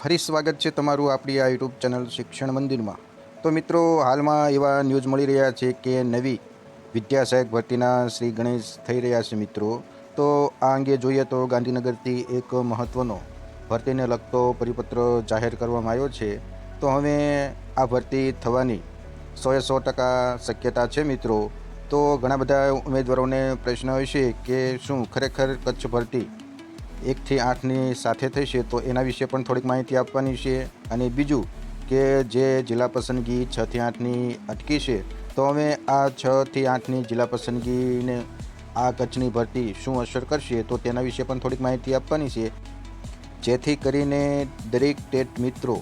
ફરી સ્વાગત છે તમારું આપણી આ યુટ્યુબ ચેનલ શિક્ષણ મંદિરમાં। તો મિત્રો, હાલમાં એવા ન્યૂઝ મળી રહ્યા છે કે નવી વિદ્યા સહાયક ભરતીના શ્રી ગણેશ થઈ રહ્યા છે મિત્રો। તો આ અંગે જોઈએ તો ગાંધીનગરથી એક મહત્ત્વનો ભરતીને લગતો પરિપત્ર જાહેર કરવામાં આવ્યો છે। તો હવે આ ભરતી થવાની 100% શક્યતા છે મિત્રો। તો ઘણા બધા ઉમેદવારોને પ્રશ્ન હશે કે શું ખરેખર કચ્છ ભરતી 1 થી 8ની સાથે થશે, તો એના વિશે પણ થોડીક માહિતી આપવાની છે। અને બીજું કે જે જિલ્લા પસંદગી 6 થી 8ની અટકી છે, તો હવે આ 6 થી 8ની જિલ્લા પસંદગીને આ કચ્છની ભરતી શું અસર કરશે, તો તેના વિશે પણ થોડીક માહિતી આપવાની છે, જેથી કરીને દરેક ટેટ મિત્રો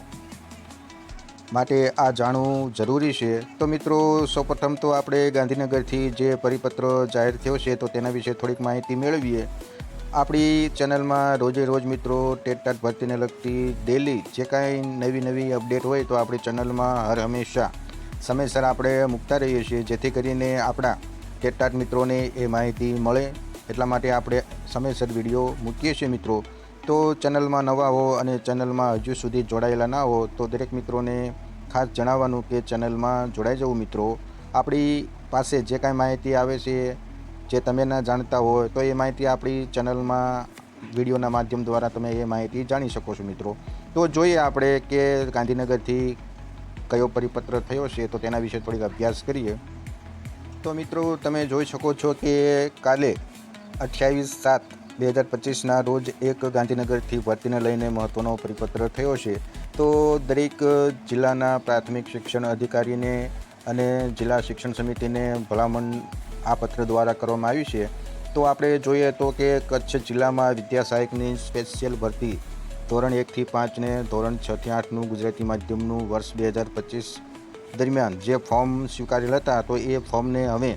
માટે આ જાણવું જરૂરી છે। તો મિત્રો, સૌપ્રથમ તો આપણે ગાંધીનગરથી જે પરિપત્ર જાહેર થયો છે તો તેના વિશે થોડીક માહિતી મેળવીએ। આપણી ચેનલમાં રોજે રોજ મિત્રો ટેટ ભરતીને લગતી ડેલી જે કાંઈ નવી અપડેટ હોય તો આપણી ચેનલમાં હર હંમેશા સમયસર આપણે મૂકતા રહીએ છીએ, જેથી કરીને આપણા ટેટ મિત્રોને એ માહિતી મળે, એટલા માટે આપણે સમયસર વિડીયો મૂકીએ છીએ મિત્રો। તો ચેનલમાં નવા હો અને ચેનલમાં હજુ સુધી જોડાયેલા ના હો તો દરેક મિત્રોને ખાસ જણાવવાનું કે ચેનલમાં જોડાઈ જવું મિત્રો। આપણી પાસે જે કાંઈ માહિતી આવે છે જે તમે ના જાણતા હોય તો એ માહિતી આપણી ચેનલમાં વિડીયોના માધ્યમ દ્વારા તમે એ માહિતી જાણી શકો છો મિત્રો। તો જોઈએ આપણે કે ગાંધીનગરથી કયો પરિપત્ર થયો છે તો તેના વિશે થોડીક અભ્યાસ કરીએ। તો મિત્રો, તમે જોઈ શકો છો કે કાલે 28/7/2025ના રોજ એક ગાંધીનગરથી ભરતીને લઈને મહત્ત્વનો પરિપત્ર થયો છે। તો દરેક જિલ્લાના પ્રાથમિક શિક્ષણ અધિકારીને અને જિલ્લા શિક્ષણ સમિતિને ભલામણ આ પત્ર દ્વારા કરવામાં આવી છે। તો આપણે જોઈએ તો કે કચ્છ જિલ્લામાં વિદ્યા સહાયકની સ્પેશિયલ ભરતી ધોરણ 1 થી 5 ને ધોરણ 6 થી 8નું ગુજરાતી માધ્યમનું વર્ષ 2025 દરમિયાન જે ફોર્મ સ્વીકારેલ હતા, તો એ ફોર્મને હવે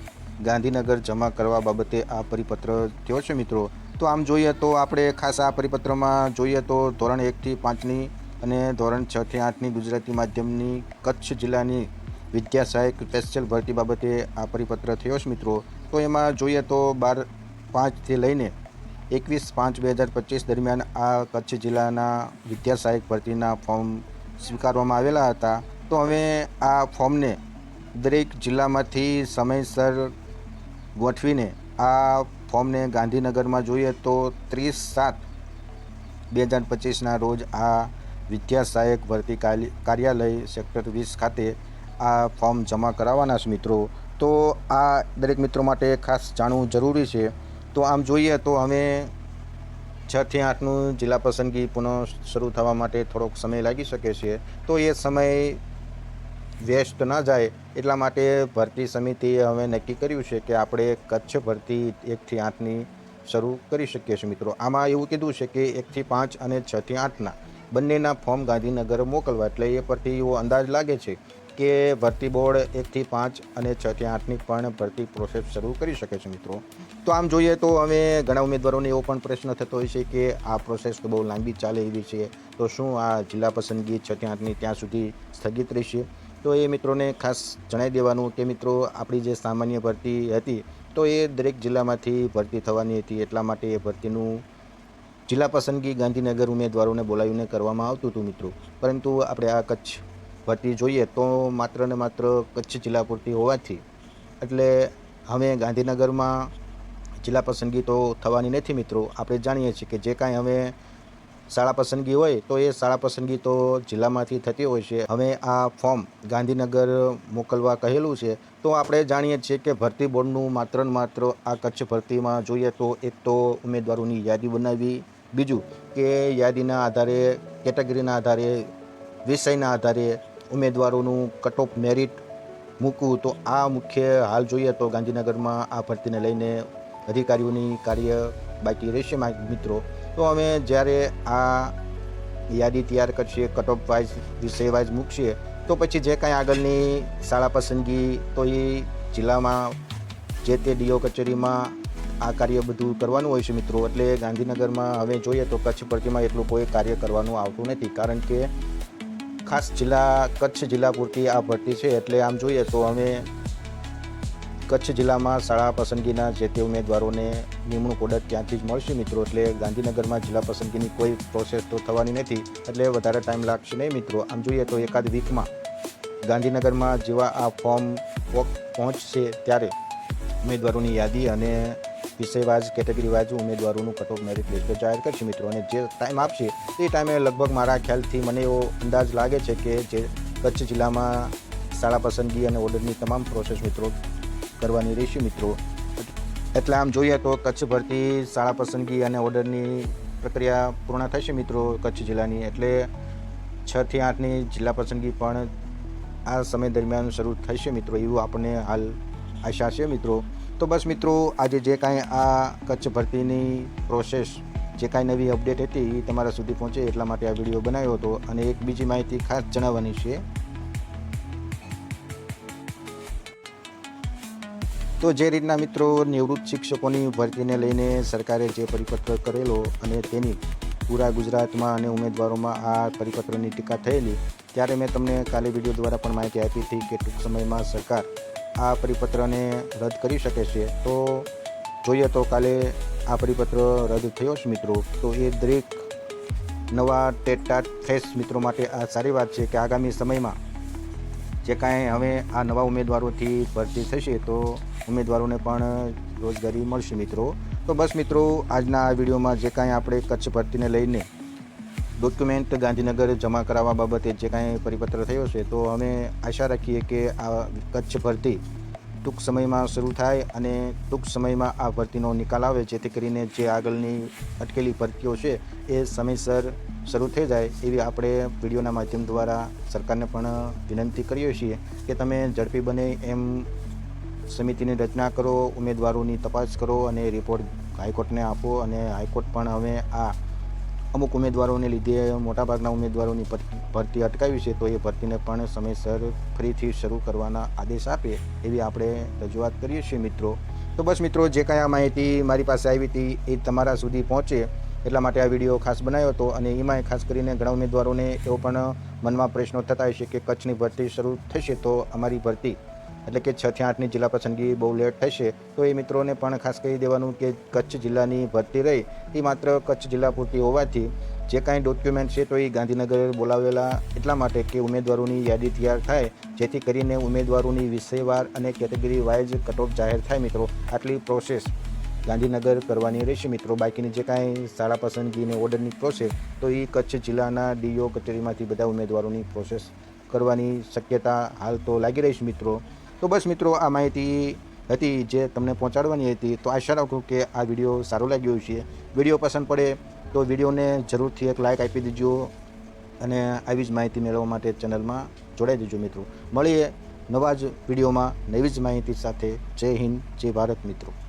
ગાંધીનગર જમા કરવા બાબતે આ પરિપત્ર થયો છે મિત્રો। તો આમ જોઈએ તો આપણે ખાસ આ પરિપત્રમાં જોઈએ તો ધોરણ 1 થી 5ની અને ધોરણ 6 થી 8ની ગુજરાતી માધ્યમની કચ્છ જિલ્લાની વિદ્યા સહાયક સ્પેશિયલ ભરતી બાબતે આ પરિપત્ર થયો છે મિત્રો। તો એમાં જોઈએ તો 12/5થી લઈને 21/5/2025 દરમિયાન આ કચ્છ જિલ્લાના વિદ્યા સહાયક ભરતીના ફોર્મ સ્વીકારવામાં આવેલા હતા। તો હવે આ ફોર્મને દરેક જિલ્લામાંથી સમયસર ગોઠવીને આ ફોર્મને ગાંધીનગરમાં જોઈએ તો 30/7/2025ના રોજ આ વિદ્યા સહાયક ભરતી કાર્યાલય સેક્ટર 20 ખાતે આ ફોર્મ જમા કરાવવાના છે મિત્રો। તો આ દરેક મિત્રો માટે ખાસ જાણવું જરૂરી છે। તો આમ જોઈએ તો હવે 6 થી 8નું જિલ્લા પસંદગી પુનઃ શરૂ થવા માટે થોડોક સમય લાગી શકે છે। તો એ સમય વેસ્ટ ના જાય એટલા માટે ભરતી સમિતિએ હવે નક્કી કર્યું છે કે આપણે કચ્છ ભરતી 1 થી 8ની શરૂ કરી શકીએ છીએ મિત્રો। આમાં એવું કીધું છે કે 1 થી 5 અને 6 થી 8ના બંનેના ફોર્મ ગાંધીનગર મોકલવા, એટલે એ પરથી એવો અંદાજ લાગે છે કે ભરતી બોર્ડ 1 થી 5 અને 6 થી 8ની પણ ભરતી પ્રોસેસ શરૂ કરી શકે છે મિત્રો। તો આમ જોઈએ તો હવે ઘણા ઉમેદવારોને એવો પણ પ્રશ્ન થતો હોય છે કે આ પ્રોસેસ તો બહુ લાંબી ચાલે એવી છે, તો શું આ જિલ્લા પસંદગી 6 થી 8ની ત્યાં સુધી સ્થગિત રહેશે? તો એ મિત્રોને ખાસ જણાવી દેવાનું કે મિત્રો, આપણી જે સામાન્ય ભરતી હતી તો એ દરેક જિલ્લામાંથી ભરતી થવાની હતી, એટલા માટે એ ભરતીનું જિલ્લા પસંદગી ગાંધીનગર ઉમેદવારોને બોલાવીને કરવામાં આવતું હતું મિત્રો। પરંતુ આપણે આ કચ્છ ભરતી જોઈએ તો માત્ર ને માત્ર કચ્છ જિલ્લા પૂરતી હોવાથી એટલે હવે ગાંધીનગરમાં જિલ્લા પસંદગી તો થવાની નથી મિત્રો। આપણે જાણીએ છીએ કે જે કાંઈ હવે શાળા પસંદગી હોય તો એ શાળા પસંદગી તો જિલ્લામાંથી થતી હોય છે। હવે આ ફોર્મ ગાંધીનગર મોકલવા કહેલું છે, તો આપણે જાણીએ છીએ કે ભરતી બોર્ડનું માત્ર ને માત્ર આ કચ્છ ભરતીમાં જોઈએ તો એક તો ઉમેદવારોની યાદી બનાવવી, બીજું કે યાદીના આધારે, કેટેગરીના આધારે, વિષયના આધારે ઉમેદવારોનું કટ ઓફ મેરિટ મૂકવું। તો આ મુખ્ય હાલ જોઈએ તો ગાંધીનગરમાં આ ભરતીને લઈને અધિકારીઓની કાર્ય બાકી રહેશે મિત્રો। તો હવે જ્યારે આ યાદી તૈયાર કરશે, કટ ઓફ વાઇઝ, વિષય વાઇઝ મૂકશે, તો પછી જે કાંઈ આગળની શાળા પસંદગી તો એ જિલ્લામાં જે તે ડીઓ કચેરીમાં આ કાર્ય બધું કરવાનું હોય છે મિત્રો। એટલે ગાંધીનગરમાં હવે જોઈએ તો કચ્છ ભરતીમાં એટલું કોઈ કાર્ય કરવાનું આવતું નથી, કારણ કે ખાસ કચ્છ જિલ્લા પૂરતી આ ભરતી છે। એટલે આમ જોઈએ તો હવે કચ્છ જિલ્લામાં શાળા પસંદગીના જે તે ઉમેદવારોને નિમણૂક ઓર્ડર ત્યાંથી જ મળશે મિત્રો. એટલે ગાંધીનગરમાં જિલ્લા પસંદગીની કોઈ પ્રોસેસ તો થવાની નથી, એટલે વધારે ટાઈમ લાગશે નહીં મિત્રો. આમ જોઈએ તો એકાદ વીકમાં ગાંધીનગરમાં જેવા આ ફોર્મ પહોંચશે ત્યારે ઉમેદવારોની યાદી અને વિષયવાઇઝ કેટેગરી વાઇઝ ઉમેદવારોનું કટ ઓફ મેરિટ લિસ્ટ જાહેર કરશે મિત્રો. અને જે ટાઈમ આપશે તે ટાઈમે લગભગ મારા ખ્યાલથી મને એવો અંદાજ લાગે છે કે જે કચ્છ જિલ્લામાં શાળા પસંદગી અને ઓર્ડરની તમામ પ્રોસેસ મિત્રો કરવાની રહેશે મિત્રો. એટલે આમ જોઈએ તો કચ્છ ભરતી શાળા પસંદગી અને ઓર્ડરની પ્રક્રિયા પૂર્ણ થશે મિત્રો કચ્છ જિલ્લાની. એટલે 6 થી 8ની જિલ્લા પસંદગી પણ આ સમય દરમિયાન શરૂ થશે મિત્રો, એવું આપણને હાલ આશા છે મિત્રો. તો બસ મિત્રો, આજે જે કાંઈ આ કચ્છ ભરતીની પ્રોસેસ જે કાંઈ નવી અપડેટ હતી એ તમારા સુધી પહોંચે એટલા માટે આ વિડીયો બનાવ્યો હતો. અને એક બીજી માહિતી ખાસ જણાવવાની છે. તો જે રીતના મિત્રો નિવૃત્ત શિક્ષકોની ભરતીને લઈને સરકારે જે પરિપત્ર કરેલો અને તેની પૂરા ગુજરાતમાં અને ઉમેદવારોમાં આ પરિપત્રની ટીકા થયેલી, ત્યારે મેં તમને કાલે વિડીયો દ્વારા પણ માહિતી આપી હતી કે ટૂંક સમયમાં સરકાર આ પરિપત્રને રદ કરી શકે છે. તો જોઈએ તો કાલે આ પરિપત્ર રદ થયો છે મિત્રો. તો એ દરેક નવા ટેટ ફેસ મિત્રો માટે આ સારી વાત છે કે આગામી સમયમાં જે કાંઈ હવે આ નવા ઉમેદવારોથી ભરતી થશે તો ઉમેદવારોને પણ રોજગારી મળશે મિત્રો. તો બસ મિત્રો, આજના આ વિડીયોમાં જે કાંઈ આપણે કચ્છ ભરતીને લઈને ડોક્યુમેન્ટ ગાંધીનગર જમા કરાવવા બાબતે જે કાંઈ પરિપત્ર થયો છે, તો અમે આશા રાખીએ કે આ કચ્છ ભરતી ટૂંક સમયમાં શરૂ થાય અને ટૂંક સમયમાં આ ભરતીનો નિકાલ આવે, જેથી કરીને જે આગળની અટકેલી ભરતીઓ છે એ સમયસર શરૂ થઈ જાય એવી આપણે વિડીયોના માધ્યમ દ્વારા સરકારને પણ વિનંતી કરીએ છીએ કે તમે ઝડપી બને એમ સમિતિની રચના કરો, ઉમેદવારોની તપાસ કરો અને રિપોર્ટ હાઈકોર્ટને આપો. અને હાઈકોર્ટ પણ હવે આ અમુક ઉમેદવારોને લીધે મોટાભાગના ઉમેદવારોની ભરતી અટકાવી છે, તો એ ભરતીને પણ સમયસર ફરીથી શરૂ કરવાના આદેશ આપે એવી આપણે રજૂઆત કરીએ છીએ મિત્રો. તો બસ મિત્રો, જે કાંઈ આ માહિતી મારી પાસે આવી હતી એ તમારા સુધી પહોંચે એટલા માટે આ વિડીયો ખાસ બનાવ્યો હતો. અને એમાંય ખાસ કરીને ઘણા ઉમેદવારોને એવો પણ મનમાં પ્રશ્નો થતા હશે કે કચ્છની ભરતી શરૂ થશે તો અમારી ભરતી એટલે કે 6 થી 8ની જિલ્લા પસંદગી બહુ લેટ થશે. તો એ મિત્રોને પણ ખાસ કહી દેવાનું કે કચ્છ જિલ્લાની ભરતી રહી એ માત્ર કચ્છ જિલ્લા પૂરતી હોવાથી જે કાંઈ ડોક્યુમેન્ટ છે તો એ ગાંધીનગર બોલાવેલા એટલા માટે કે ઉમેદવારોની યાદી તૈયાર થાય, જેથી કરીને ઉમેદવારોની વિષયવાર અને કેટેગરી વાઇઝ કટ ઓફ જાહેર થાય મિત્રો. આટલી પ્રોસેસ ગાંધીનગર કરવાની રહેશે મિત્રો. બાકીની જે કાંઈ શાળા પસંદગીની ઓર્ડરની પ્રોસેસ તો એ કચ્છ જિલ્લાના ડીઓ કચેરીમાંથી બધા ઉમેદવારોની પ્રોસેસ કરવાની શક્યતા હાલ તો લાગી રહી છે મિત્રો. તો બસ મિત્રો, આ માહિતી હતી જે તમને પહોંચાડવાની હતી. તો આશા રાખું કે આ વિડીયો સારો લાગ્યો છે. વિડીયો પસંદ પડે તો વિડીયોને જરૂરથી એક લાઇક આપી દેજો અને આવી જ માહિતી મેળવવા માટે ચેનલમાં જોડાઈ દેજો મિત્રો. મળીએ નવા જ વિડીયોમાં નવી જ માહિતી સાથે. જય હિન્દ, જય ભારત મિત્રો.